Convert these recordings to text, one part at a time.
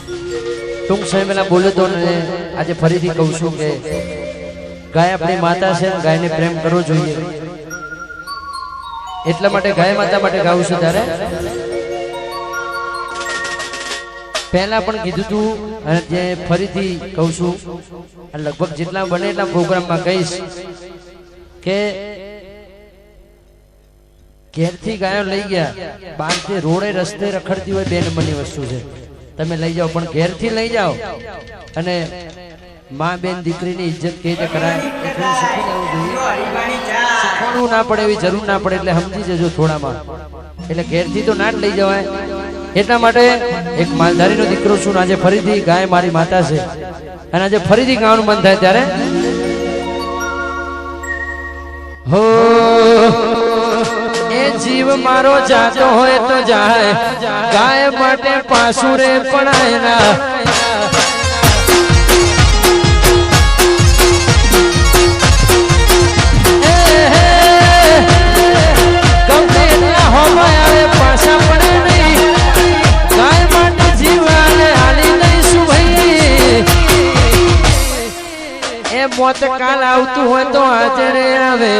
ટૂંક સમયમાં બોલ્યો તો ને આજે ફરીથી કહું છું કે ગાય આપણી માતા છે, ગાયને પ્રેમ કરવો જોઈએ. એટલા માટે ગાય માતા માટે ગાઉં છું. ત્યારે પહેલા પણ કીધું તું અને જે ફરીથી કહું છું, લગભગ જેટલા બને એટલા પ્રોગ્રામમાં કહીશ કે ઘેરથી ગાયો લઈ ગયા, બહારથી રોડે રસ્તે રખડતી હોય 2 નંબરની વસ્તુ છે. તમે લઈ જાઓ પણ ઘેરથી લઈ જાઓ અને માં બેન દીકરીની ઇજ્જત કેવી રીતે કરાય એ થોડું શીખી લેવું જોઈએ. શીખવાનું ના પડે એવી જરૂર ના પડે એટલે સમજી જજો થોડામાં. એટલે ઘેરથી તો ના જ લઈ જવાય. એટલા માટે એક માલધારીનો દીકરો છું. આજે ફરીથી ગાય મારી માતા છે અને આજે ફરીથી ગાવાનું મન થાય ત્યારે હો એ જીવ મારો જાતો હોય તો જાય, ગાય માટે પાસુરે પડાય ના. ગમે એટલા હોમાં આવે પાછા પડે નહીં, ગાય માટે જીવ આલી દઈશું ભાઈ. એ મોત કાલ આવતું હોય તો હાજરે આવે,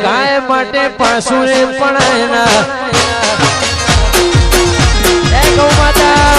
ગાય માટે પાસુરે પડાય ના. જય ગૌ માતા.